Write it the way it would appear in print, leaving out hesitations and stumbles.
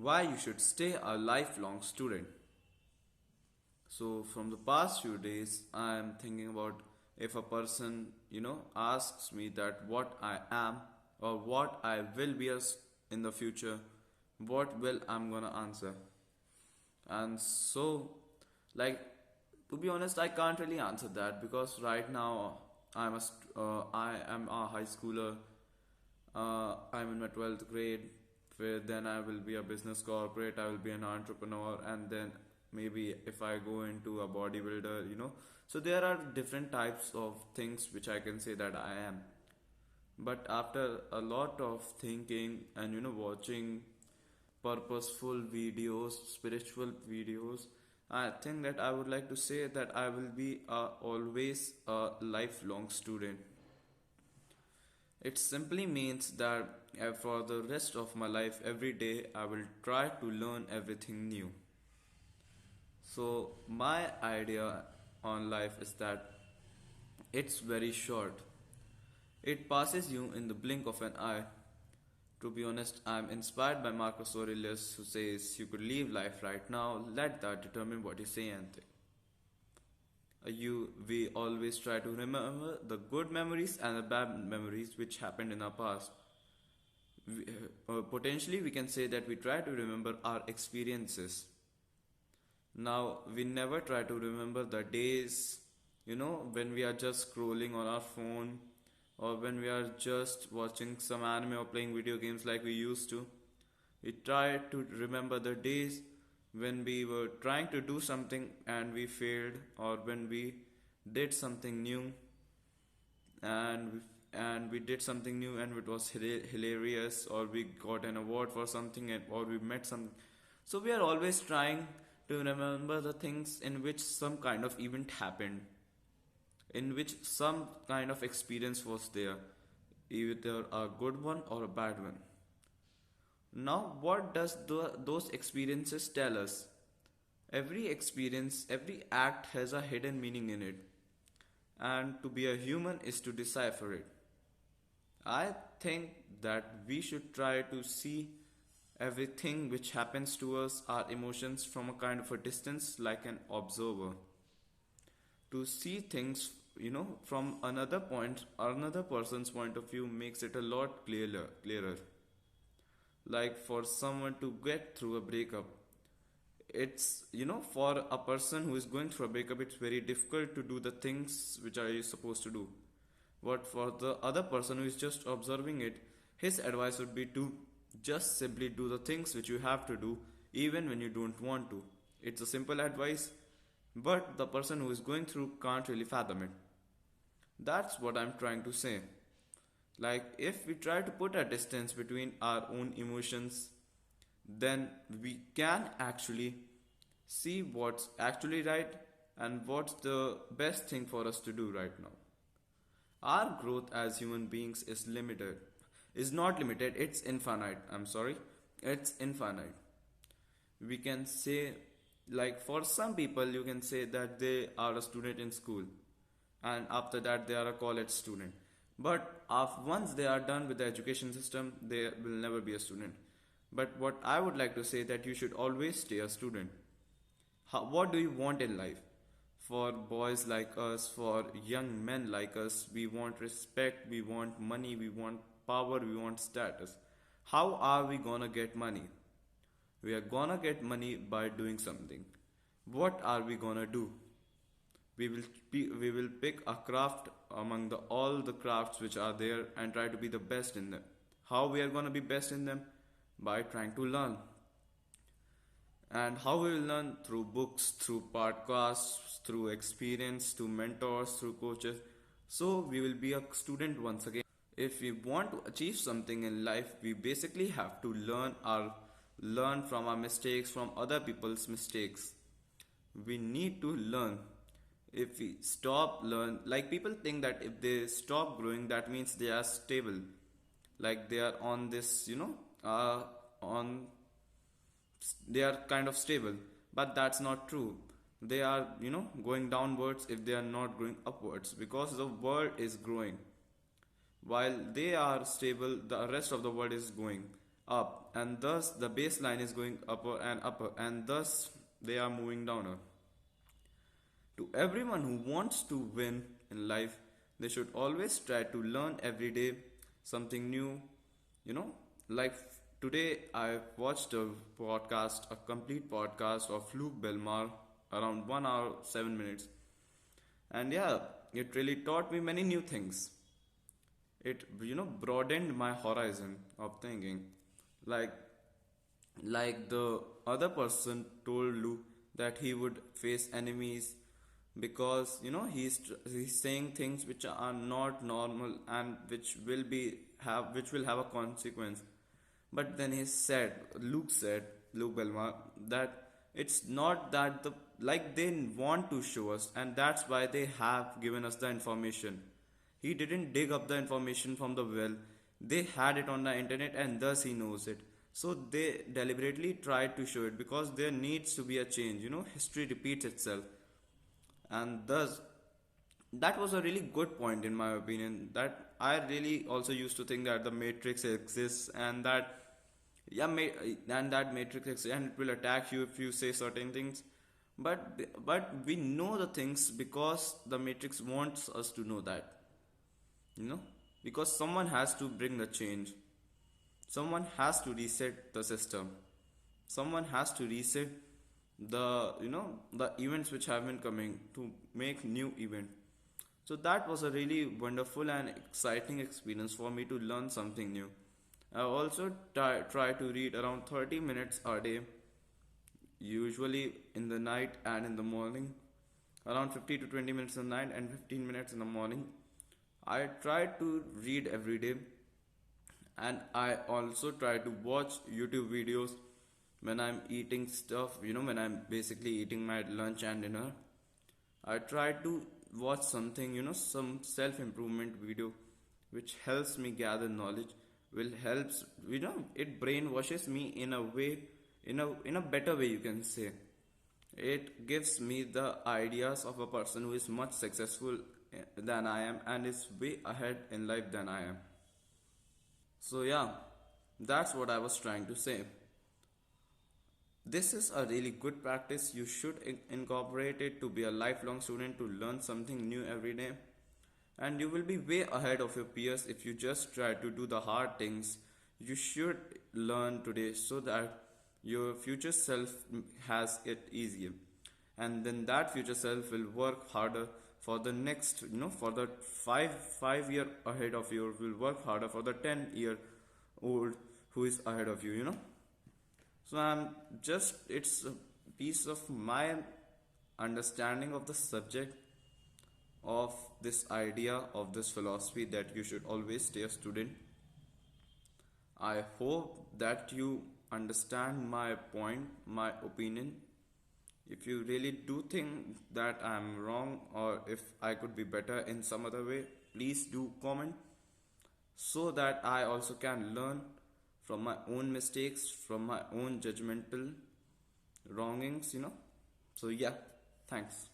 Why you should stay a lifelong student. So from the past few days, I am thinking about if a person, asks me that what I am or what I will be as in the future, what will I'm gonna answer? And so, like, to be honest, I can't really answer that because right now I am a high schooler. I'm in my 12th grade, where then I will be a business corporate, I will be an entrepreneur, and then maybe if I go into a bodybuilder. So there are different types of things which I can say that I am. But after a lot of thinking and watching purposeful videos, spiritual videos, I think that I would like to say that I will be always a lifelong student. It simply means that for the rest of my life, every day I will try to learn everything new. So, my idea on life is that it's very short. It passes you in the blink of an eye. To be honest, I'm inspired by Marcus Aurelius, who says you could live life right now, let that determine what you say and think. We always try to remember the good memories and the bad memories which happened in our past. Potentially, we can say that we try to remember our experiences. Now, we never try to remember the days, when we are just scrolling on our phone or when we are just watching some anime or playing video games like we used to. We try to remember the days when we were trying to do something and we failed, or when we did something new and we did something new and it was hilarious, or we got an award for something, or we met some. So we are always trying to remember the things in which some kind of event happened, in which some kind of experience was there, either a good one or a bad one. Now, what does those experiences tell us? Every experience, every act has a hidden meaning in it, and to be a human is to decipher it. I think that we should try to see everything which happens to us, our emotions, from a kind of a distance, like an observer. To see things, from another person's point of view makes it a lot clearer. Like for someone to get through a breakup, it's for a person who is going through a breakup, it's very difficult to do the things which are you supposed to do. But for the other person who is just observing it, his advice would be to just simply do the things which you have to do even when you don't want to. It's a simple advice, but the person who is going through can't really fathom it. That's what I'm trying to say. Like, if we try to put a distance between our own emotions, then we can actually see what's actually right and what's the best thing for us to do right now. Our growth as human beings is not limited, it's infinite. I'm sorry, it's infinite. We can say, like, for some people, you can say that they are a student in school and after that they are a college student. But once they are done with the education system, they will never be a student. But what I would like to say that you should always stay a student. What do you want in life? For boys like us, for young men like us, we want respect, we want money, we want power, we want status. How are we gonna get money? We are gonna get money by doing something. What are we gonna do? We will pick a craft among all the crafts which are there and try to be the best in them. How we are gonna be best in them? By trying to learn. And how we will learn? Through books, through podcasts, through experience, through mentors, through coaches. So we will be a student once again. If we want to achieve something in life, we basically have to learn from our mistakes, from other people's mistakes. We need to learn. If we stop learn, like, people think that if they stop growing, that means they are stable, like they are on this, on they are kind of stable. But that's not true. They are, going downwards if they are not going upwards, because the world is growing. While they are stable, the rest of the world is going up, and thus the baseline is going upper, and thus they are moving downer. To everyone who wants to win in life, they should always try to learn every day something new. You know, like today I watched a complete podcast of Luke Belmar, around 1 hour, 7 minutes. And yeah, it really taught me many new things. It, broadened my horizon of thinking. Like, like the other person told Luke that he would face enemies because he's saying things which are not normal and which will have a consequence. But then Luke Belmar, that it's not that they want to show us, and that's why they have given us the information. He didn't dig up the information from the well. They had it on the internet and thus he knows it. So they deliberately tried to show it because there needs to be a change. History repeats itself. And thus, that was a really good point in my opinion. That I really also used to think that the matrix exists and that yeah, and that matrix exists and it will attack you if you say certain things. But we know the things because the matrix wants us to know that, you know, because someone has to bring the change. Someone has to reset the system. Someone has to reset the events which have been coming to make new event. So that was a really wonderful and exciting experience for me to learn something new. I also try to read around 30 minutes a day, usually in the night and in the morning, around 50 to 20 minutes in the night and 15 minutes in the morning. I try to read every day, and I also try to watch YouTube videos when I'm eating stuff, when I'm basically eating my lunch and dinner. I try to watch something, some self improvement video which helps me gather knowledge, will helps, it brainwashes me in a way, in a better way, you can say. It gives me the ideas of a person who is much successful than I am and is way ahead in life than I am. So, yeah, that's what I was trying to say. This is a really good practice. You should incorporate it to be a lifelong student, to learn something new every day. And you will be way ahead of your peers if you just try to do the hard things. You should learn today so that your future self has it easier. And then that future self will work harder for the next, for the five year ahead of you, will work harder for the 10-year old who is ahead of you. So it's a piece of my understanding of the subject, of this idea, of this philosophy that you should always stay a student. I hope that you understand my point, my opinion. If you really do think that I'm wrong or if I could be better in some other way, please do comment so that I also can learn from my own mistakes, from my own judgmental wrongings. So, yeah, thanks.